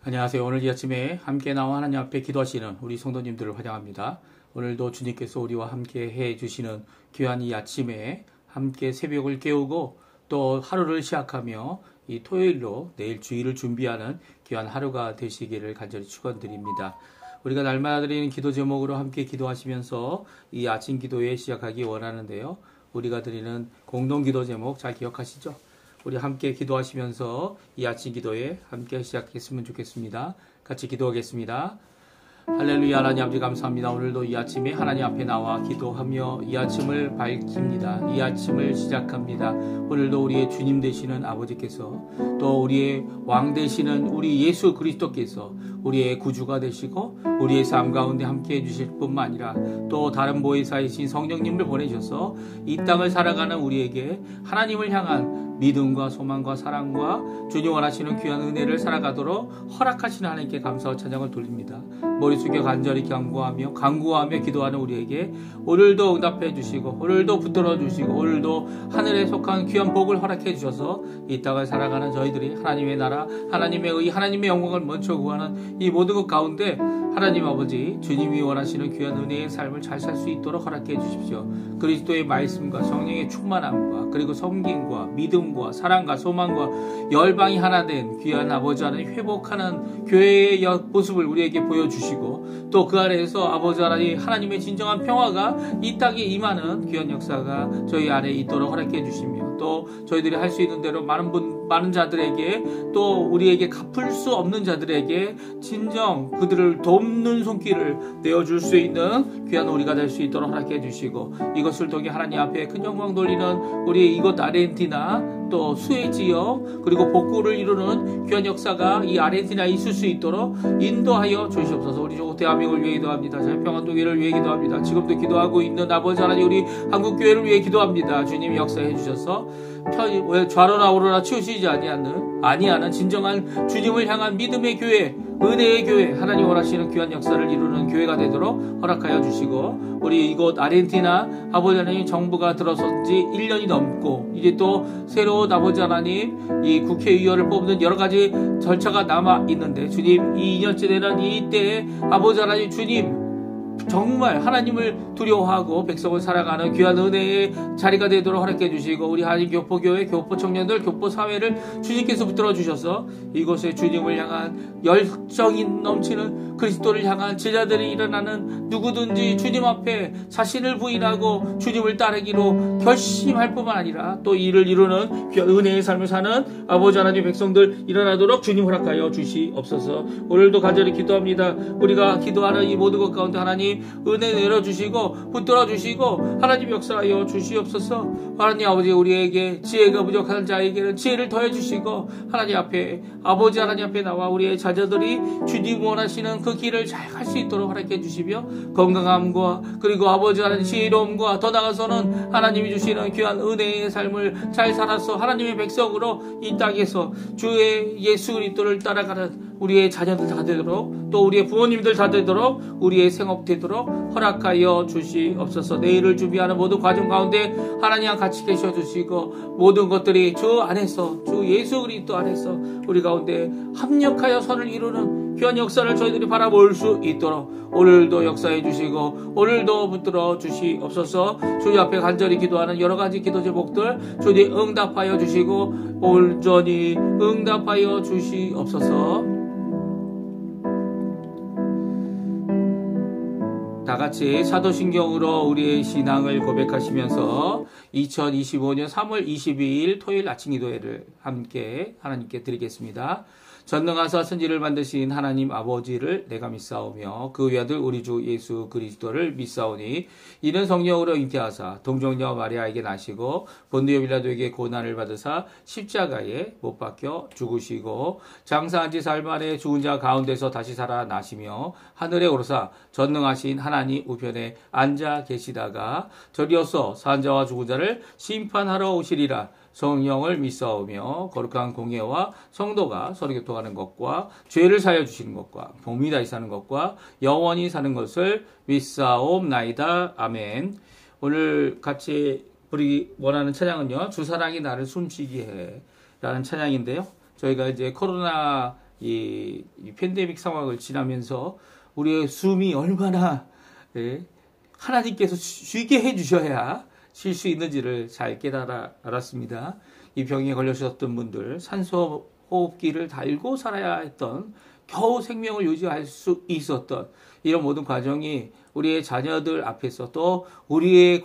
안녕하세요. 오늘 이 아침에 함께 나와 하나님 앞에 기도하시는 우리 성도님들을 환영합니다. 오늘도 주님께서 우리와 함께 해주시는 귀한 이 아침에 함께 새벽을 깨우고 또 하루를 시작하며 이 토요일로 내일 주일을 준비하는 귀한 하루가 되시기를 간절히 축원드립니다. 우리가 날마다 드리는 기도 제목으로 함께 기도하시면서 이 아침 기도에 시작하기 원하는데요. 우리가 드리는 공동 기도 제목 잘 기억하시죠? 우리 함께 기도하시면서 이 아침 기도에 함께 시작했으면 좋겠습니다. 같이 기도하겠습니다. 할렐루야. 하나님 아버지 감사합니다. 오늘도 이 아침에 하나님 앞에 나와 기도하며 이 아침을 밝힙니다. 이 아침을 시작합니다. 오늘도 우리의 주님 되시는 아버지께서 또 우리의 왕 되시는 우리 예수 그리스도께서 우리의 구주가 되시고 우리의 삶 가운데 함께 해주실 뿐만 아니라 또 다른 보혜사이신 성령님을 보내셔서 이 땅을 살아가는 우리에게 하나님을 향한 믿음과 소망과 사랑과 주님 원하시는 귀한 은혜를 살아가도록 허락하시는 하나님께 감사와 찬양을 돌립니다. 머리 숙여 간절히 간구하며 기도하는 우리에게 오늘도 응답해 주시고 오늘도 붙들어 주시고 오늘도 하늘에 속한 귀한 복을 허락해 주셔서 이 땅을 살아가는 저희들이 하나님의 나라, 하나님의 의, 하나님의 영광을 먼저 구하는 이 모든 것 가운데 하나님 아버지 주님이 원하시는 귀한 은혜의 삶을 잘 살 수 있도록 허락해 주십시오. 그리스도의 말씀과 성령의 충만함과 그리고 섬김과 믿음과 사랑과 소망과 열방이 하나 된 귀한 아버지 하나님 회복하는 교회의 모습을 우리에게 보여주시고 또 그 아래에서 아버지 하나님 하나님의 진정한 평화가 이 땅에 임하는 귀한 역사가 저희 안에 있도록 허락해 주시며 또 저희들이 할 수 있는 대로 많은 자들에게 또 우리에게 갚을 수 없는 자들에게 진정 그들을 돕는 손길을 내어줄 수 있는 귀한 우리가 될 수 있도록 허락해 주시고 이것을 통해 하나님 앞에 큰 영광 돌리는 우리 이곳 아르헨티나 또 수해 지역 그리고 복구를 이루는 귀한 역사가 이 아르헨티나에 있을 수 있도록 인도하여 주시옵소서. 우리 대한민국을 위해 기도합니다. 자유평안도교회를 위해 기도합니다. 지금도 기도하고 있는 아버지 하나님 우리 한국교회를 위해 기도합니다. 주님이 역사해 주셔서 좌로나 우로나 치우치지 아니하는 진정한 주님을 향한 믿음의 교회, 은혜의 교회, 하나님 원하시는 귀한 역사를 이루는 교회가 되도록 허락하여 주시고 우리 이곳 아르헨티나 아버지 하나님 정부가 들어선 지 1년이 넘고 이제 또 새로운 아버지 하나님 이 국회의원을 뽑는 여러 가지 절차가 남아 있는데 주님 이 2년째 되는 이때에 아버지 하나님 주님 정말 하나님을 두려워하고 백성을 살아가는 귀한 은혜의 자리가 되도록 허락해 주시고 우리 하나님 교포교회, 교포 청년들, 교포 사회를 주님께서 붙들어 주셔서 이곳에 주님을 향한 열정이 넘치는 그리스도를 향한 제자들이 일어나는 누구든지 주님 앞에 자신을 부인하고 주님을 따르기로 결심할 뿐만 아니라 또 이를 이루는 귀한 은혜의 삶을 사는 아버지 하나님 백성들 일어나도록 주님 허락하여 주시옵소서. 오늘도 간절히 기도합니다. 우리가 기도하는 이 모든 것 가운데 하나님 은혜 내려주시고 붙들어 주시고 하나님 역사하여 주시옵소서. 하나님 아버지 우리에게 지혜가 부족한 자에게는 지혜를 더해 주시고 하나님 앞에 아버지 하나님 앞에 나와 우리의 자녀들이 주님 원하시는 그 길을 잘 갈 수 있도록 허락해 주시며 건강함과 그리고 아버지 하나님 지혜로움과 더 나아가서는 하나님이 주시는 귀한 은혜의 삶을 잘 살아서 하나님의 백성으로 이 땅에서 주의 예수 그리스도를 따라가는 우리의 자녀들 다 되도록 또 우리의 부모님들 다 되도록 우리의 생업 되도록 허락하여 주시옵소서. 내일을 준비하는 모든 과정 가운데 하나님과 같이 계셔 주시고 모든 것들이 주 안에서 주 예수 그리스도 안에서 우리 가운데 합력하여 선을 이루는 귀한 역사를 저희들이 바라볼 수 있도록 오늘도 역사해 주시고 오늘도 붙들어 주시옵소서. 주님 앞에 간절히 기도하는 여러 가지 기도 제목들 주님 응답하여 주시고 온전히 응답하여 주시옵소서. 다 같이 사도신경으로 우리의 신앙을 고백하시면서 2025년 3월 22일 토요일 아침 기도회를 함께 하나님께 드리겠습니다. 전능하사 천지를 만드신 하나님 아버지를 내가 믿사오며 그 외아들 우리 주 예수 그리스도를 믿사오니 이는 성령으로 잉태하사 동정녀 마리아에게 나시고 본디오 빌라도에게 고난을 받으사 십자가에 못 박혀 죽으시고 장사한 지 사흘 만에 죽은 자 가운데서 다시 살아나시며 하늘에 오르사 전능하신 하나님 우편에 앉아 계시다가 저리어서 산 자와 죽은 자를 심판하러 오시리라. 성령을 믿사오며 거룩한 공예와 성도가 서로 교통하는 것과 죄를 사여 주시는 것과 복이 다시 사는 것과 영원히 사는 것을 믿사옵나이다. 아멘. 오늘 같이 우리 원하는 찬양은요, 주 사랑이 나를 숨쉬게 해 라는 찬양인데요. 저희가 이제 코로나 이 팬데믹 상황을 지나면서 우리의 숨이 얼마나 하나님께서 쉬게 해주셔야 쉴 수 있는지를 잘 알았습니다. 이 병에 걸려셨던 분들, 산소 호흡기를 달고 살아야 했던, 겨우 생명을 유지할 수 있었던 이런 모든 과정이 우리의 자녀들 앞에서 또 우리의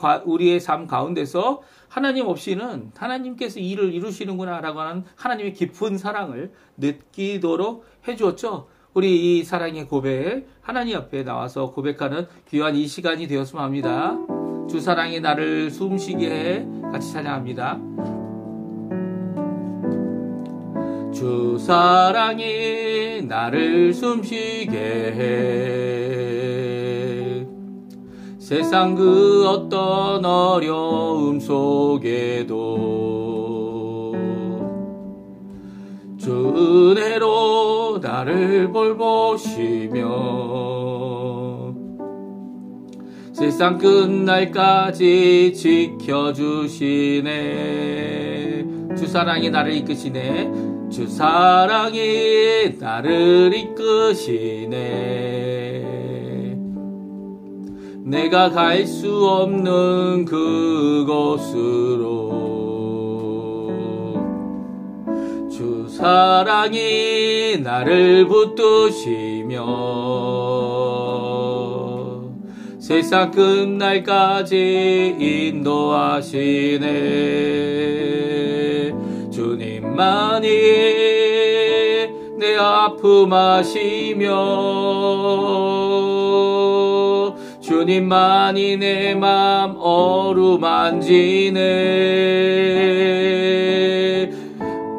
삶 가운데서 하나님 없이는 하나님께서 일을 이루시는구나라고 하는 하나님의 깊은 사랑을 느끼도록 해주었죠. 우리 이 사랑의 고백, 하나님 앞에 나와서 고백하는 귀한 이 시간이 되었으면 합니다. 주 사랑이 나를 숨쉬게 해. 같이 찬양합니다. 주 사랑이 나를 숨쉬게 해. 세상 그 어떤 어려움 속에도 주 은혜로 나를 돌보시며 세상 끝날까지 지켜주시네. 주 사랑이 나를 이끄시네. 주 사랑이 나를 이끄시네. 내가 갈 수 없는 그곳으로 주 사랑이 나를 붙드시며 세상 끝날까지 인도하시네. 주님만이 내 아픔 아시며 주님만이 내 맘 어루만지네.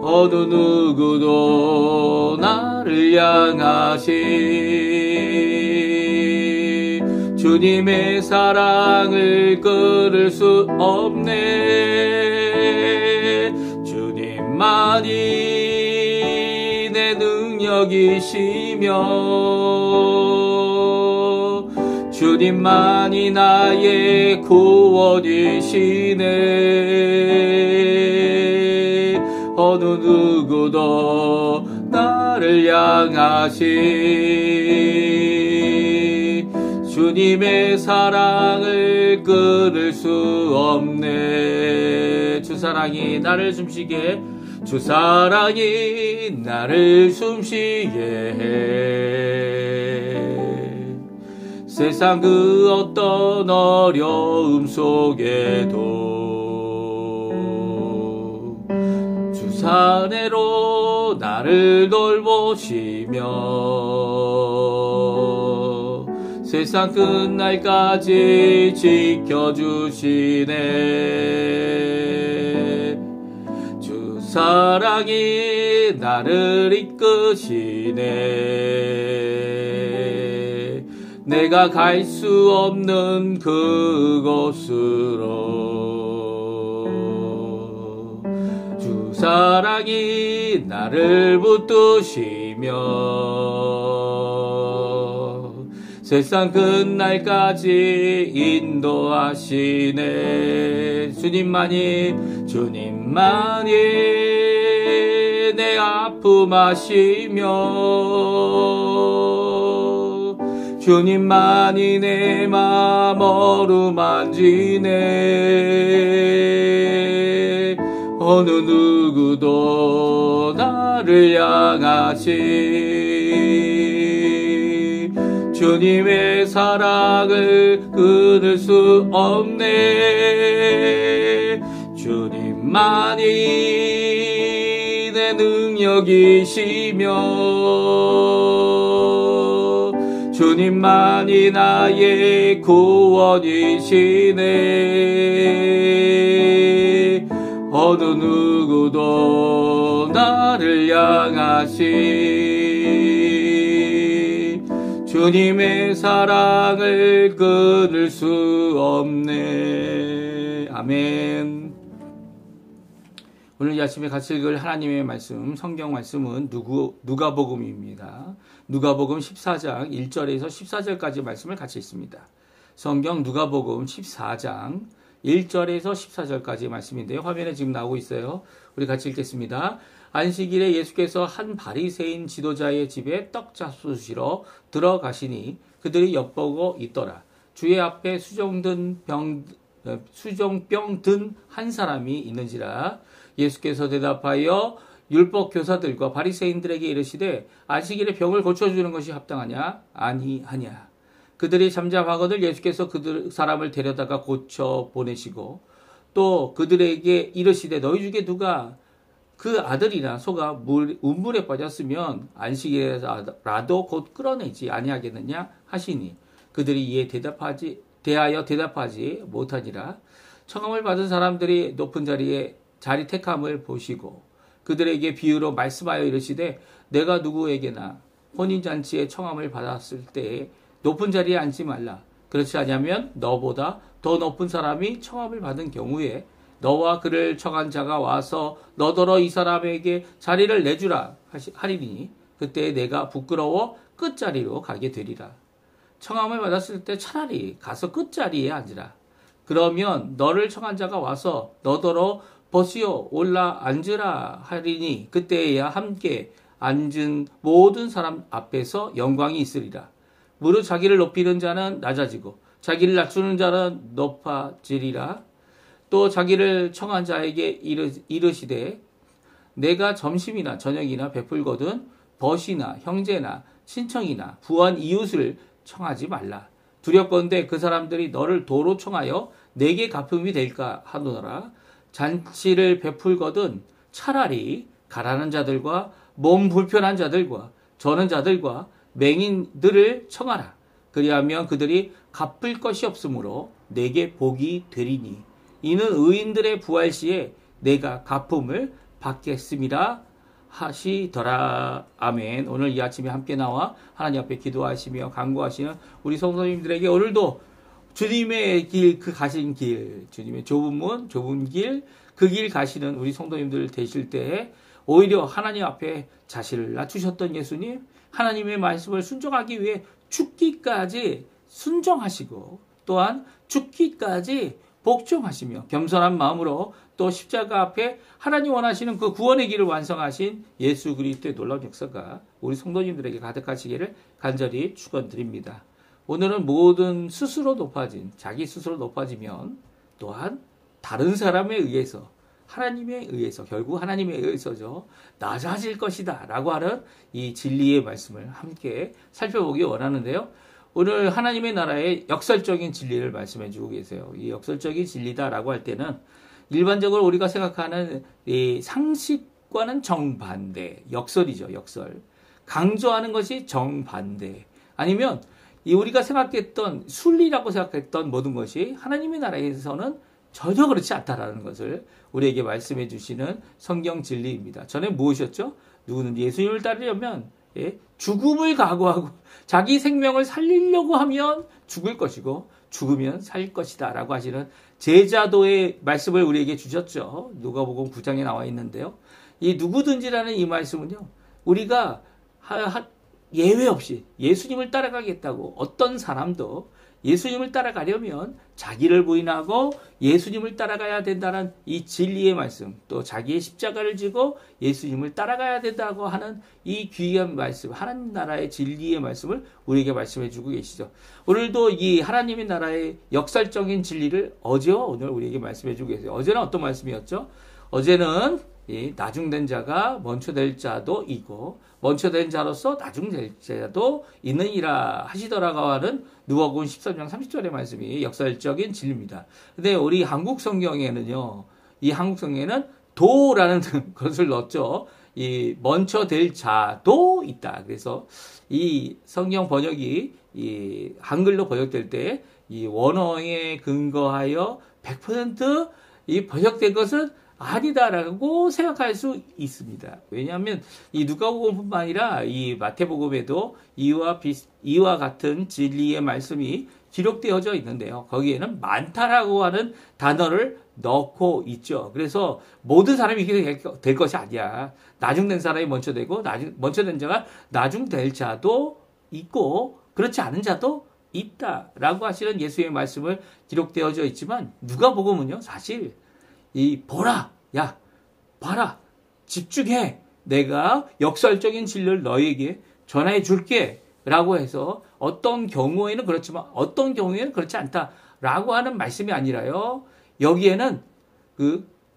어느 누구도 나를 향하시 주님의 사랑을 끊을 수 없네. 주님만이 내 능력이시며 주님만이 나의 구원이시네. 어느 누구도 나를 향하시 주님의 사랑을 끊을 수 없네. 주 사랑이 나를 숨쉬게, 주 사랑이 나를 숨쉬게 해. 세상 그 어떤 어려움 속에도 주 사내로 나를 돌보시며 세상 끝날까지 지켜주시네. 주 사랑이 나를 이끄시네. 내가 갈 수 없는 그곳으로 주 사랑이 나를 붙드시며 세상 끝날까지 인도하시네. 주님만이 내 아픔 아시며 주님만이 내 맘 어루만지네. 어느 누구도 나를 향하시 주님의 사랑을 끊을 수 없네. 주님만이 내 능력이시며 주님만이 나의 구원이시네. 어느 누구도 나를 향하시 주님의 사랑을 끊을 수 없네. 아멘. 오늘 이 아침에 같이 읽을 하나님의 말씀, 성경 말씀은 누가복음입니다. 누가복음 14장 1절에서 14절까지 말씀을 같이 읽습니다. 성경 누가복음 14장 1절에서 14절까지 말씀인데요. 화면에 지금 나오고 있어요. 우리 같이 읽겠습니다. 안식일에 예수께서 한 바리새인 지도자의 집에 떡 잡수시러 들어가시니 그들이 엿보고 있더라. 주의 앞에 수정병 든 한 사람이 있는지라. 예수께서 대답하여 율법 교사들과 바리새인들에게 이르시되 안식일에 병을 고쳐주는 것이 합당하냐? 아니하냐. 그들이 잠잠하거늘 예수께서 그들 사람을 데려다가 고쳐 보내시고 또 그들에게 이르시되 너희 중에 누가 그 아들이나 소가 운물에 빠졌으면 안식일에라도 곧 끌어내지 아니하겠느냐 하시니 그들이 이에 대하여 대답하지 못하니라. 청함을 받은 사람들이 높은 자리 택함을 보시고 그들에게 비유로 말씀하여 이르시되 내가 누구에게나 혼인잔치에 청함을 받았을 때에 높은 자리에 앉지 말라. 그렇지 않으면 너보다 더 높은 사람이 청함을 받은 경우에 너와 그를 청한 자가 와서 너더러 이 사람에게 자리를 내주라 하리니 그때 내가 부끄러워 끝자리로 가게 되리라. 청함을 받았을 때 차라리 가서 끝자리에 앉으라. 그러면 너를 청한 자가 와서 너더러 벗으여 올라 앉으라 하리니 그때에야 함께 앉은 모든 사람 앞에서 영광이 있으리라. 무릇 자기를 높이는 자는 낮아지고 자기를 낮추는 자는 높아지리라. 또 자기를 청한 자에게 이르시되 내가 점심이나 저녁이나 베풀거든 벗이나 형제나 친척이나 부한 이웃을 청하지 말라. 두렵건대 그 사람들이 너를 도로 청하여 내게 갚음이 될까 하노라. 잔치를 베풀거든 차라리 가난한 자들과 몸 불편한 자들과 저는 자들과 맹인들을 청하라. 그리하면 그들이 갚을 것이 없으므로 내게 복이 되리니 이는 의인들의 부활 시에 내가 갚음을 받겠습니다 하시더라. 아멘. 오늘 이 아침에 함께 나와 하나님 앞에 기도하시며 간구하시는 우리 성도님들에게 오늘도 주님의 길, 그 가신 길, 주님의 좁은 문, 좁은 길, 그 길 가시는 우리 성도님들 되실 때에 오히려 하나님 앞에 자신을 낮추셨던 예수님, 하나님의 말씀을 순종하기 위해 죽기까지 순종하시고 또한 죽기까지 복종하시며 겸손한 마음으로 또 십자가 앞에 하나님 원하시는 그 구원의 길을 완성하신 예수 그리스도의 놀라운 역사가 우리 성도님들에게 가득하시기를 간절히 축원드립니다. 오늘은 모든 자기 스스로 높아지면 또한 다른 사람에 의해서 하나님에 의해서 결국 하나님에 의해서죠 낮아질 것이다 라고 하는 이 진리의 말씀을 함께 살펴보기 원하는데요. 오늘 하나님의 나라의 역설적인 진리를 말씀해 주고 계세요. 이 역설적인 진리다라고 할 때는 일반적으로 우리가 생각하는 이 상식과는 정반대, 역설이죠. 역설. 강조하는 것이 정반대. 아니면 우리가 생각했던 순리라고 생각했던 모든 것이 하나님의 나라에서는 전혀 그렇지 않다라는 것을 우리에게 말씀해 주시는 성경 진리입니다. 전에 무엇이었죠? 누구는 예수님을 따르려면 죽음을 각오하고 자기 생명을 살리려고 하면 죽을 것이고 죽으면 살 것이다 라고 하시는 제자도의 말씀을 우리에게 주셨죠. 누가복음 9장에 나와 있는데요. 이 누구든지라는 이 말씀은요. 우리가 예외 없이 예수님을 따라가겠다고 어떤 사람도 예수님을 따라가려면 자기를 부인하고 예수님을 따라가야 된다는 이 진리의 말씀, 또 자기의 십자가를 지고 예수님을 따라가야 된다고 하는 이 귀한 말씀, 하나님 나라의 진리의 말씀을 우리에게 말씀해 주고 계시죠. 오늘도 이 하나님의 나라의 역설적인 진리를 어제와 오늘 우리에게 말씀해 주고 계세요. 어제는 어떤 말씀이었죠? 어제는 나중된 자가 먼저 될 자도 있고 먼저 된 자로서 나중될 자도 있느니라 하시더라고 하는 누가복음 13장 30절의 말씀이 역설적인 진리입니다. 근데 우리 한국 성경에는요. 이 한국 성경에는 도라는 것을 넣었죠. 이 먼저 될 자도 있다. 그래서 이 성경 번역이 이 한글로 번역될 때 이 원어에 근거하여 100% 이 번역된 것은 아니다라고 생각할 수 있습니다. 왜냐하면 이 누가복음뿐만 아니라 이 마태복음에도 이와 같은 진리의 말씀이 기록되어져 있는데요. 거기에는 많다라고 하는 단어를 넣고 있죠. 그래서 모든 사람이 이렇게 될 것이 아니야. 나중된 사람이 먼저 되고 먼저 된 자가 나중될 자도 있고 그렇지 않은 자도 있다라고 하시는 예수의 말씀을 기록되어져 있지만 누가복음은요. 사실 이 보라, 야, 봐라, 집중해. 내가 역설적인 진리를 너에게 전해 줄게. 라고 해서 어떤 경우에는 그렇지만 어떤 경우에는 그렇지 않다. 라고 하는 말씀이 아니라요. 여기에는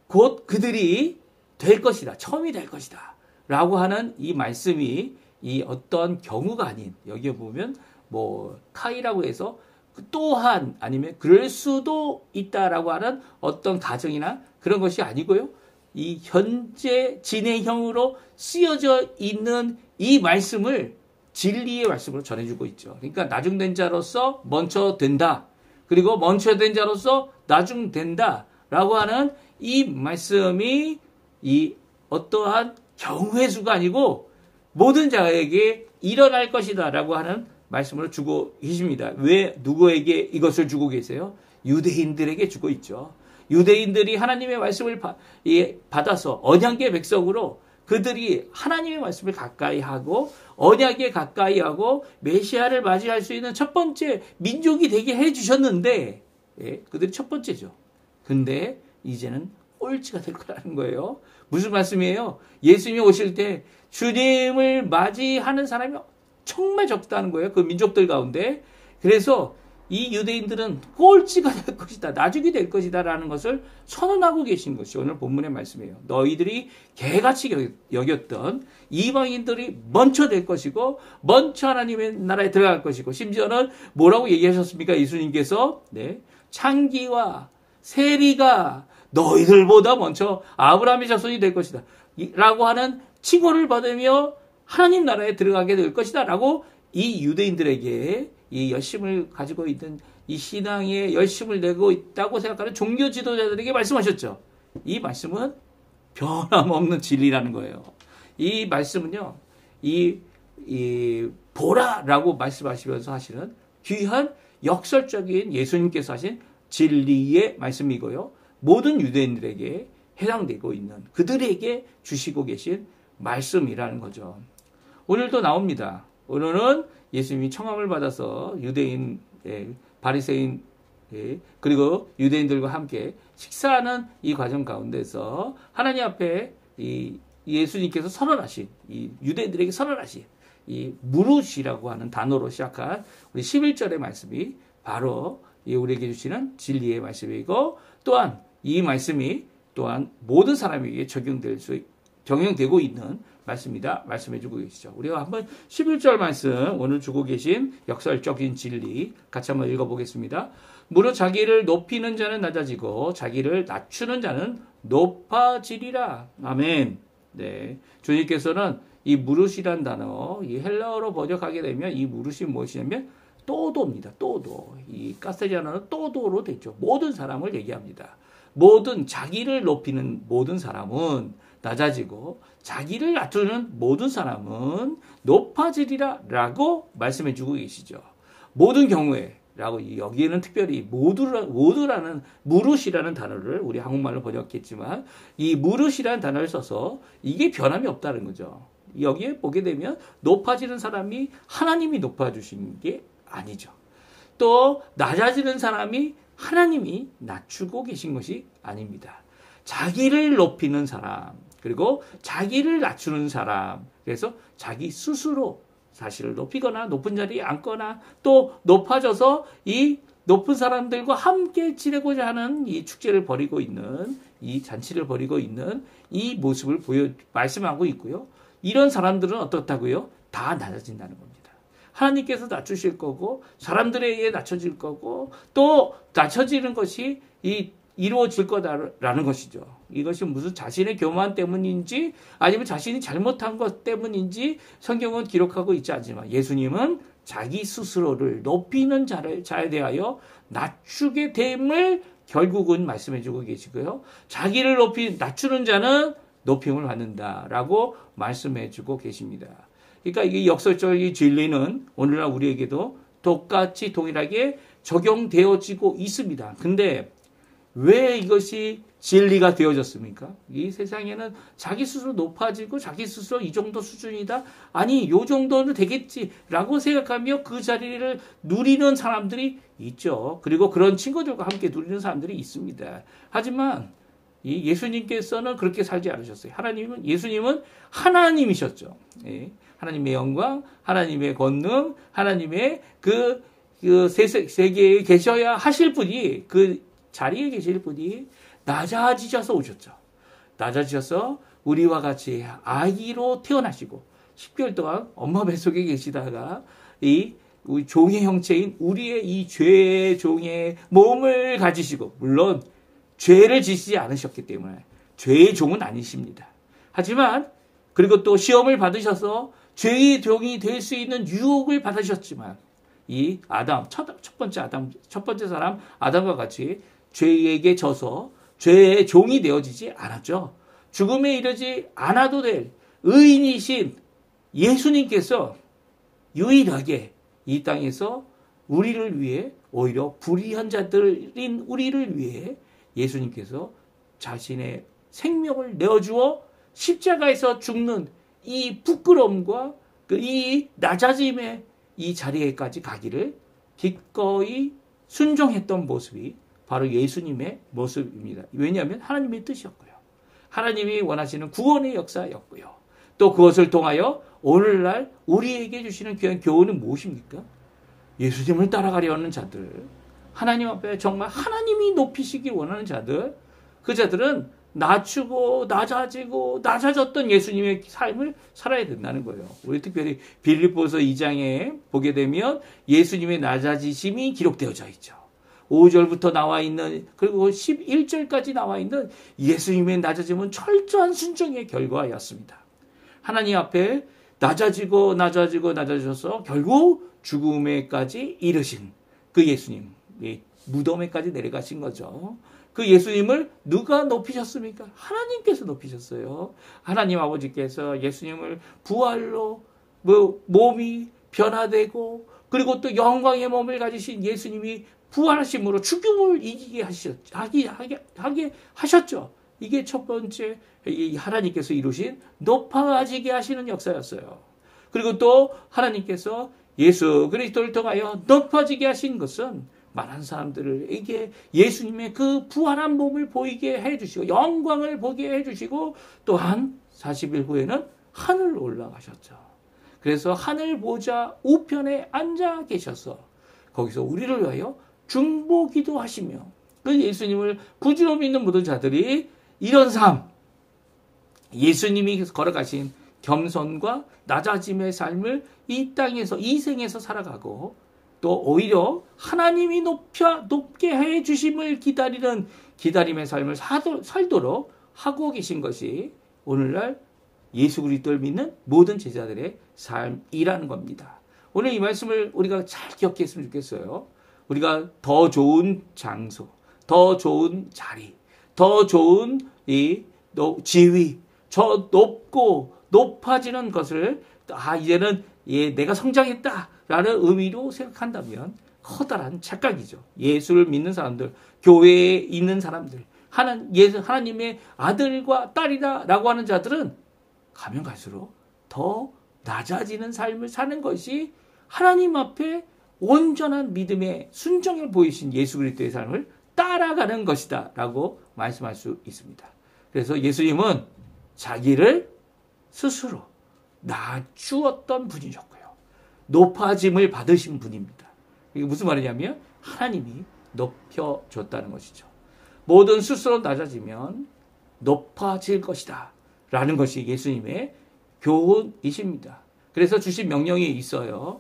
곧 그들이 될 것이다. 처음이 될 것이다. 라고 하는 이 말씀이 이 어떤 경우가 아닌, 여기에 보면 카이라고 해서 또한 아니면 그럴 수도 있다라고 하는 어떤 가정이나 그런 것이 아니고요. 이 현재 진행형으로 쓰여져 있는 이 말씀을 진리의 말씀으로 전해주고 있죠. 그러니까 나중된 자로서 먼저 된다. 그리고 먼저 된 자로서 나중된다. 라고 하는 이 말씀이 이 어떠한 경우의 수가 아니고 모든 자에게 일어날 것이다. 라고 하는 말씀을 주고 계십니다. 왜 누구에게 이것을 주고 계세요? 유대인들에게 주고 있죠. 유대인들이 하나님의 말씀을 받아서 언약의 백성으로 그들이 하나님의 말씀을 가까이 하고 언약에 가까이 하고 메시아를 맞이할 수 있는 첫 번째 민족이 되게 해주셨는데 그들이 첫 번째죠. 근데 이제는 꼴찌가 될 거라는 거예요. 무슨 말씀이에요? 예수님이 오실 때 주님을 맞이하는 사람이 정말 적다는 거예요. 그 민족들 가운데. 그래서 이 유대인들은 꼴찌가 될 것이다. 나중이 될 것이다. 라는 것을 선언하고 계신 것이 오늘 본문의 말씀이에요. 너희들이 개같이 여겼던 이방인들이 먼저 될 것이고 먼저 하나님의 나라에 들어갈 것이고 심지어는 뭐라고 얘기하셨습니까? 예수님께서 창기와 세리가 너희들보다 먼저 아브라함의 자손이 될 것이다. 라고 하는 칭호를 받으며 하나님 나라에 들어가게 될 것이다. 라고 이 유대인들에게 이 열심을 가지고 있는 이 신앙에 열심을 내고 있다고 생각하는 종교 지도자들에게 말씀하셨죠. 이 말씀은 변함없는 진리라는 거예요. 이 말씀은요, 보라라고 말씀하시면서 하시는 귀한 역설적인 예수님께서 하신 진리의 말씀이고요. 모든 유대인들에게 해당되고 있는 그들에게 주시고 계신 말씀이라는 거죠. 오늘도 나옵니다. 오늘은 예수님이 청함을 받아서 유대인, 바리새인 그리고 유대인들과 함께 식사하는 이 과정 가운데서 하나님 앞에 이 예수님께서 선언하신 이 유대인들에게 선언하신 이 무릇이라고 하는 단어로 시작한 우리 11절의 말씀이 바로 우리에게 주시는 진리의 말씀이고 또한 이 말씀이 또한 모든 사람에게 적용되고 있는 말씀이다. 말씀해 주고 계시죠. 우리가 한번 11절 말씀 오늘 주고 계신 역설적인 진리 같이 한번 읽어보겠습니다. 무릇 자기를 높이는 자는 낮아지고 자기를 낮추는 자는 높아지리라. 아멘. 네. 주님께서는 이 무릇이란 단어, 이 헬라어로 번역하게 되면 이 무릇이 무엇이냐면 또도입니다. 또도. 이 카스텔리아노는 또도로 되죠. 모든 사람을 얘기합니다. 모든 자기를 높이는 모든 사람은 낮아지고 자기를 낮추는 모든 사람은 높아지리라 라고 말씀해 주고 계시죠. 모든 경우에 라고 여기에는 특별히 모두라는 무릇이라는 단어를 우리 한국말로 번역했지만 이 무릇이라는 단어를 써서 이게 변함이 없다는 거죠. 여기에 보게 되면 높아지는 사람이 하나님이 높아주신 게 아니죠. 또 낮아지는 사람이 하나님이 낮추고 계신 것이 아닙니다. 자기를 높이는 사람 그리고 자기를 낮추는 사람 그래서 자기 스스로 자신을 높이거나 높은 자리에 앉거나 또 높아져서 이 높은 사람들과 함께 지내고자 하는 이 축제를 벌이고 있는 이 잔치를 벌이고 있는 이 모습을 말씀하고 있고요. 이런 사람들은 어떻다고요? 다 낮아진다는 겁니다. 하나님께서 낮추실 거고 사람들에 의해 낮춰질 거고 또 낮춰지는 것이 이루어질 거다라는 것이죠. 이것이 무슨 자신의 교만 때문인지 아니면 자신이 잘못한 것 때문인지 성경은 기록하고 있지 않지만 예수님은 자기 스스로를 높이는 자에 대하여 낮추게 됨을 결국은 말씀해 주고 계시고요. 자기를 낮추는 자는 높임을 받는다라고 말씀해 주고 계십니다. 그러니까 이게 역설적인 진리는 오늘날 우리에게도 똑같이 동일하게 적용되어지고 있습니다. 근데 왜 이것이 진리가 되어졌습니까? 이 세상에는 자기 스스로 높아지고 자기 스스로 이 정도 수준이다. 아니 요 정도는 되겠지라고 생각하며 그 자리를 누리는 사람들이 있죠. 그리고 그런 친구들과 함께 누리는 사람들이 있습니다. 하지만 이 예수님께서는 그렇게 살지 않으셨어요. 예수님은 하나님이셨죠. 예. 하나님의 영광, 하나님의 권능, 하나님의 그 세계에 계셔야 하실 분이, 그 자리에 계실 분이 낮아지셔서 오셨죠. 낮아지셔서 우리와 같이 아기로 태어나시고 10개월 동안 엄마 뱃속에 계시다가 이 종의 형체인 우리의 이 죄의 종의 몸을 가지시고, 물론 죄를 지시지 않으셨기 때문에 죄의 종은 아니십니다. 하지만 그리고 또 시험을 받으셔서 죄의 종이 될 수 있는 유혹을 받으셨지만, 이 아담, 첫 번째 사람 아담과 같이 죄에게 져서 죄의 종이 되어지지 않았죠. 죽음에 이르지 않아도 될 의인이신 예수님께서 유일하게 이 땅에서 우리를 위해, 오히려 불의한 자들인 우리를 위해 예수님께서 자신의 생명을 내어주어 십자가에서 죽는 이 부끄러움과 이 낮아짐의 이 자리에까지 가기를 기꺼이 순종했던 모습이 바로 예수님의 모습입니다. 왜냐하면 하나님의 뜻이었고요. 하나님이 원하시는 구원의 역사였고요. 또 그것을 통하여 오늘날 우리에게 주시는 귀한 교훈은 무엇입니까? 예수님을 따라가려는 자들, 하나님 앞에 정말 하나님이 높이시기 원하는 자들, 그 자들은 낮추고 낮아지고 낮아졌던 예수님의 삶을 살아야 된다는 거예요. 우리 특별히 빌립보서 2장에 보게 되면 예수님의 낮아지심이 기록되어져 있죠. 5절부터 나와 있는, 그리고 11절까지 나와 있는 예수님의 낮아짐은 철저한 순종의 결과였습니다. 하나님 앞에 낮아지셔서 결국 죽음에까지 이르신 그 예수님, 무덤에까지 내려가신 거죠. 그 예수님을 누가 높이셨습니까? 하나님께서 높이셨어요. 하나님 아버지께서 예수님을 부활로 몸이 변화되고, 그리고 또 영광의 몸을 가지신 예수님이 부활하심으로 죽음을 이기게 하게 하셨죠. 이게 첫 번째 하나님께서 이루신 높아지게 하시는 역사였어요. 그리고 또 하나님께서 예수 그리스도를 통하여 높아지게 하신 것은 많은 사람들에게 예수님의 그 부활한 몸을 보이게 해주시고 영광을 보게 해주시고, 또한 40일 후에는 하늘로 올라가셨죠. 그래서 하늘 보좌 우편에 앉아 계셔서 거기서 우리를 위하여 중보기도 하시며, 그 예수님을 부지런히 믿는 모든 자들이 이런 삶, 예수님이 걸어가신 겸손과 낮아짐의 삶을 이 땅에서, 이 생에서 살아가고, 또 오히려 하나님이 높게 해주심을 기다리는 기다림의 삶을 살도록 하고 계신 것이 오늘날 예수 그리스도를 믿는 모든 제자들의 삶이라는 겁니다. 오늘 이 말씀을 우리가 잘 기억했으면 좋겠어요. 우리가 더 좋은 장소, 더 좋은 자리, 더 좋은 이 지위, 저 높고 높아지는 것을 이제는 내가 성장했다라는 의미로 생각한다면 커다란 착각이죠. 예수를 믿는 사람들, 교회에 있는 사람들, 하나님의 아들과 딸이다라고 하는 자들은 가면 갈수록 더 낮아지는 삶을 사는 것이 하나님 앞에 온전한 믿음의 순종을 보이신 예수 그리스도의 삶을 따라가는 것이다 라고 말씀할 수 있습니다. 그래서 예수님은 자기를 스스로 낮추었던 분이셨고요. 높아짐을 받으신 분입니다. 이게 무슨 말이냐면 하나님이 높여줬다는 것이죠. 모든 스스로 낮아지면 높아질 것이다 라는 것이 예수님의 교훈이십니다. 그래서 주신 명령이 있어요.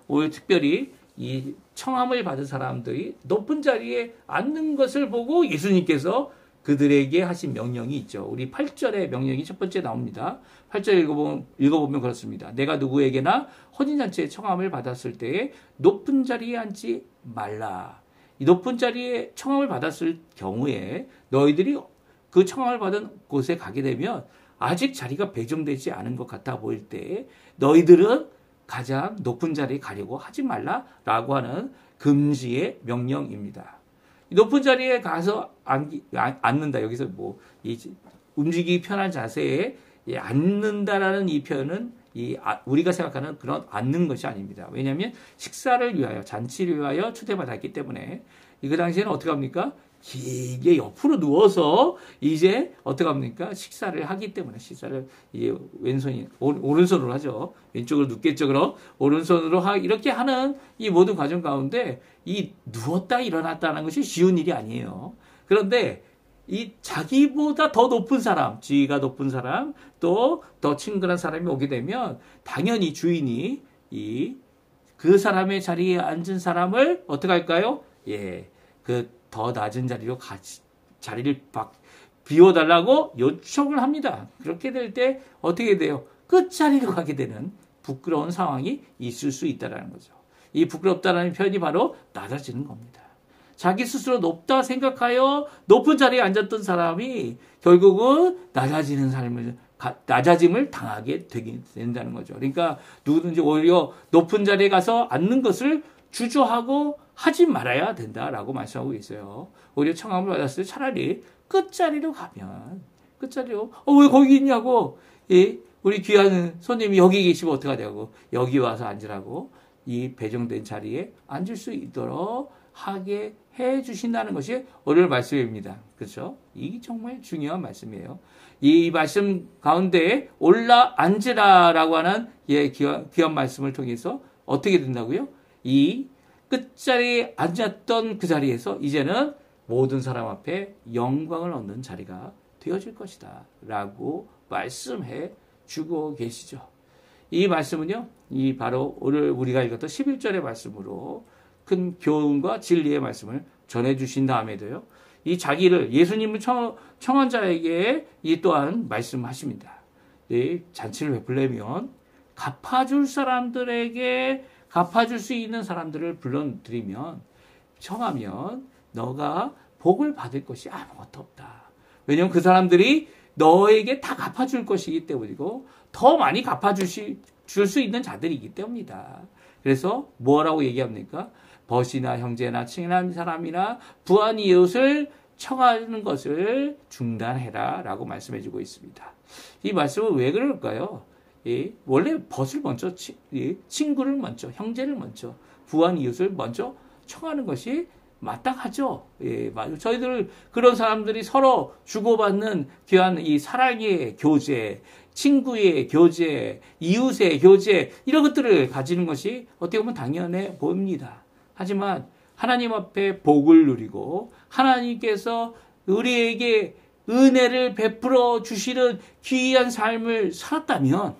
오늘 특별히 이 청함을 받은 사람들이 높은 자리에 앉는 것을 보고 예수님께서 그들에게 하신 명령이 있죠. 우리 8절의 명령이 첫 번째 나옵니다. 8절 읽어보면 그렇습니다. 내가 누구에게나 혼인잔치에 청함을 받았을 때에 높은 자리에 앉지 말라. 이 높은 자리에 청함을 받았을 경우에 너희들이 그 청함을 받은 곳에 가게 되면 아직 자리가 배정되지 않은 것 같아 보일 때 너희들은 가장 높은 자리에 가려고 하지 말라라고 하는 금지의 명령입니다. 높은 자리에 가서 앉는다. 여기서 움직이기 편한 자세에 앉는다라는 이 표현은 우리가 생각하는 그런 앉는 것이 아닙니다. 왜냐하면 식사를 위하여, 잔치를 위하여 초대받았기 때문에 그 당시에는 어떻게 합니까? 길게 옆으로 누워서 이제 어떻게 합니까? 식사를 하기 때문에 식사를 이제 왼손이 오른손으로 하죠. 왼쪽으로 눕겠죠. 그럼 오른손으로 이렇게 하는 이 모든 과정 가운데 이 누웠다 일어났다는 것이 쉬운 일이 아니에요. 그런데 이 자기보다 더 높은 사람, 지위가 높은 사람, 또 더 친근한 사람이 오게 되면 당연히 주인이 그 사람의 자리에 앉은 사람을 어떻게 할까요? 예, 그 더 낮은 자리로 자리를 비워달라고 요청을 합니다. 그렇게 될 때 어떻게 돼요? 끝자리로 가게 되는 부끄러운 상황이 있을 수 있다는 거죠. 이 부끄럽다는 표현이 바로 낮아지는 겁니다. 자기 스스로 높다 생각하여 높은 자리에 앉았던 사람이 결국은 낮아짐을 당하게 되게 된다는 거죠. 그러니까 누구든지 오히려 높은 자리에 가서 앉는 것을 주저하고 하지 말아야 된다라고 말씀하고 있어요. 오히려 청함을 받았을 때 차라리 끝자리로 가면, 끝자리로, 왜 거기 있냐고, 우리 귀한 손님이 여기 계시면 어떡하냐고, 여기 와서 앉으라고, 이 배정된 자리에 앉을 수 있도록 하게 해 주신다는 것이 오늘 말씀입니다. 그렇죠? 이게 정말 중요한 말씀이에요. 이 말씀 가운데 올라 앉으라라고 하는 귀한 말씀을 통해서 어떻게 된다고요? 이 끝자리에 앉았던 그 자리에서 이제는 모든 사람 앞에 영광을 얻는 자리가 되어질 것이다 라고 말씀해 주고 계시죠. 이 말씀은요, 바로 오늘 우리가 읽었던 11절의 말씀으로 큰 교훈과 진리의 말씀을 전해주신 다음에도요, 이 자기를 예수님을 청한 자에게 이 또한 말씀하십니다. 이 잔치를 베풀려면 갚아줄 사람들에게 갚아줄 수 있는 사람들을 불러들이면, 청하면 너가 복을 받을 것이 아무것도 없다. 왜냐하면 그 사람들이 너에게 다 갚아줄 것이기 때문이고 더 많이 갚아줄 수 있는 자들이기 때문이다. 그래서 뭐라고 얘기합니까? 벗이나 형제나 친한 사람이나 부한 이웃을 청하는 것을 중단해라 라고 말씀해주고 있습니다. 이 말씀은 왜 그럴까요? 원래 벗을 먼저, 친구를 먼저, 형제를 먼저, 부한 이웃을 먼저 청하는 것이 마땅하죠. 저희들 그런 사람들이 서로 주고받는 귀한 이 사랑의 교제, 친구의 교제, 이웃의 교제, 이런 것들을 가지는 것이 어떻게 보면 당연해 보입니다. 하지만 하나님 앞에 복을 누리고 하나님께서 우리에게 은혜를 베풀어 주시는 귀한 삶을 살았다면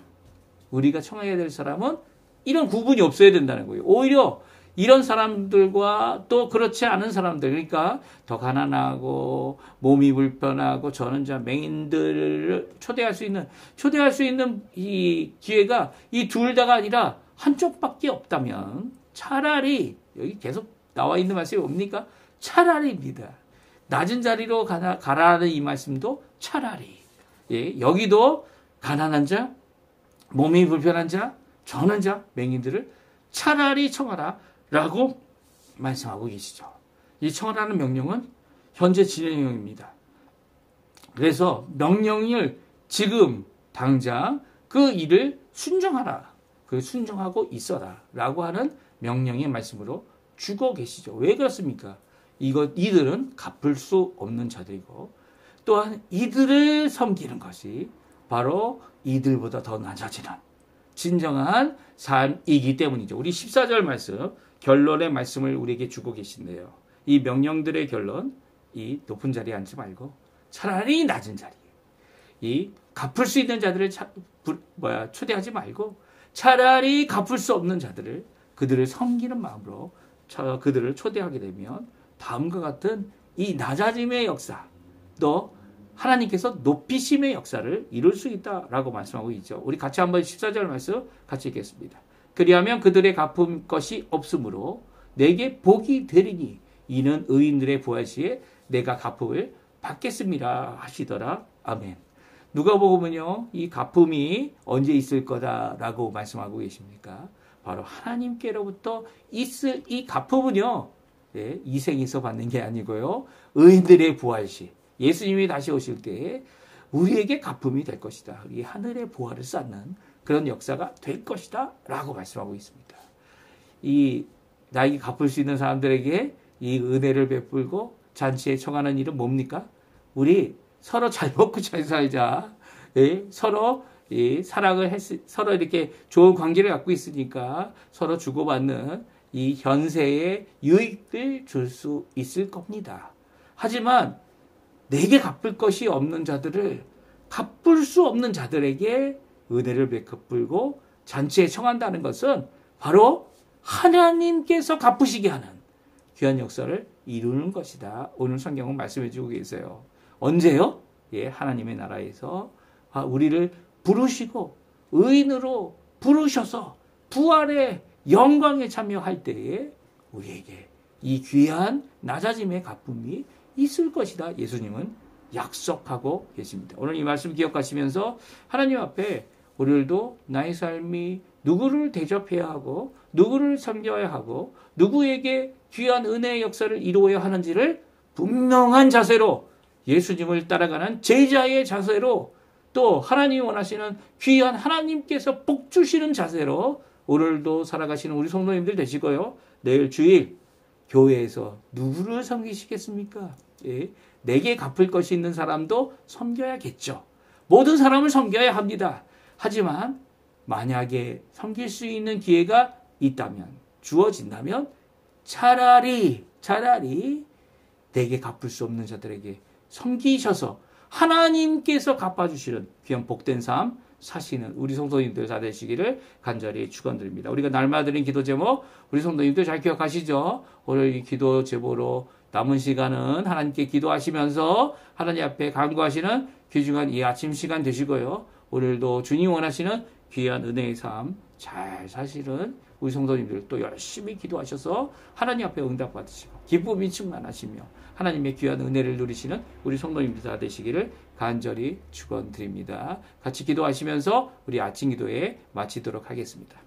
우리가 청해야 될 사람은 이런 구분이 없어야 된다는 거예요. 오히려 이런 사람들과 또 그렇지 않은 사람들, 그러니까 더 가난하고 몸이 불편하고 저는자 맹인들을 초대할 수 있는 이 기회가 이 둘 다가 아니라 한쪽밖에 없다면 차라리, 여기 계속 나와 있는 말씀이 뭡니까? 차라리입니다. 낮은 자리로 가라는 이 말씀도 차라리. 여기도 가난한 자, 몸이 불편한 자, 저는 자, 맹인들을 차라리 청하라 라고 말씀하고 계시죠. 이 청하라는 명령은 현재 진행형입니다. 그래서 명령을 지금 당장 그 일을 순종하라. 그 순종하고 있어라 라고 하는 명령의 말씀으로 주고 계시죠. 왜 그렇습니까? 이들은 갚을 수 없는 자들이고 또한 이들을 섬기는 것이 바로 이들보다 더 낮아지는 진정한 삶이기 때문이죠. 우리 14절 말씀, 결론의 말씀을 우리에게 주고 계신데요. 이 명령들의 결론, 이 높은 자리에 앉지 말고 차라리 낮은 자리에, 이 갚을 수 있는 자들을 초대하지 말고 차라리 갚을 수 없는 자들을, 그들을 섬기는 마음으로 그들을 초대하게 되면 다음과 같은 이 낮아짐의 역사, 또 하나님께서 높이심의 역사를 이룰 수 있다라고 말씀하고 있죠. 우리 같이 한번 14절 말씀 같이 읽겠습니다. 그리하면 그들의 갚을 것이 없으므로 내게 복이 되리니 이는 의인들의 부활 시에 내가 갚음을 받겠습니다 하시더라. 아멘. 누가복음은요, 이 갚음이 언제 있을 거다라고 말씀하고 계십니까? 바로 하나님께로부터 있을 이 갚음은요, 이 생에서 받는 게 아니고요, 의인들의 부활 시, 예수님이 다시 오실 때에 우리에게 갚음이 될 것이다. 이 하늘의 보화를 쌓는 그런 역사가 될 것이다 라고 말씀하고 있습니다. 이 나에게 갚을 수 있는 사람들에게 이 은혜를 베풀고 잔치에 청하는 일은 뭡니까? 우리 서로 잘 먹고 잘 살자. 예? 서로 사랑을 서로 이렇게 좋은 관계를 갖고 있으니까 서로 주고받는 이 현세의 유익을 줄 수 있을 겁니다. 하지만 내게 갚을 것이 없는 자들을 갚을 수 없는 자들에게 은혜를 베풀고 잔치에 청한다는 것은 바로 하나님께서 갚으시게 하는 귀한 역사를 이루는 것이다. 오늘 성경은 말씀해 주고 계세요. 언제요? 예, 하나님의 나라에서 우리를 부르시고 의인으로 부르셔서 부활의 영광에 참여할 때에 우리에게 이 귀한 낮아짐의 갚음이 있을 것이다. 예수님은 약속하고 계십니다. 오늘 이 말씀 기억하시면서 하나님 앞에 오늘도 나의 삶이 누구를 대접해야 하고 누구를 섬겨야 하고 누구에게 귀한 은혜의 역사를 이루어야 하는지를 분명한 자세로 예수님을 따라가는 제자의 자세로 또 하나님이 원하시는 귀한 하나님께서 복 주시는 자세로 오늘도 살아가시는 우리 성도님들 되시고요. 내일 주일 교회에서 누구를 섬기시겠습니까? 예, 내게 갚을 것이 있는 사람도 섬겨야겠죠. 모든 사람을 섬겨야 합니다. 하지만 만약에 섬길 수 있는 기회가 있다면, 주어진다면 차라리 내게 갚을 수 없는 자들에게 섬기셔서 하나님께서 갚아주시는 귀한 복된 삶 사시는 우리 성도님들 다 되시기를 간절히 축원드립니다. 우리가 날마다 드린 기도 제목 우리 성도님들 잘 기억하시죠? 오늘 이 기도 제목으로 남은 시간은 하나님께 기도하시면서 하나님 앞에 간구하시는 귀중한 이 아침 시간 되시고요. 오늘도 주님 원하시는 귀한 은혜의 삶 잘 사시는 우리 성도님들 또 열심히 기도하셔서 하나님 앞에 응답받으시고 기쁨이 충만하시며 하나님의 귀한 은혜를 누리시는 우리 성도님들 다 되시기를 간절히 축원드립니다. 같이 기도하시면서 우리 아침 기도에 마치도록 하겠습니다.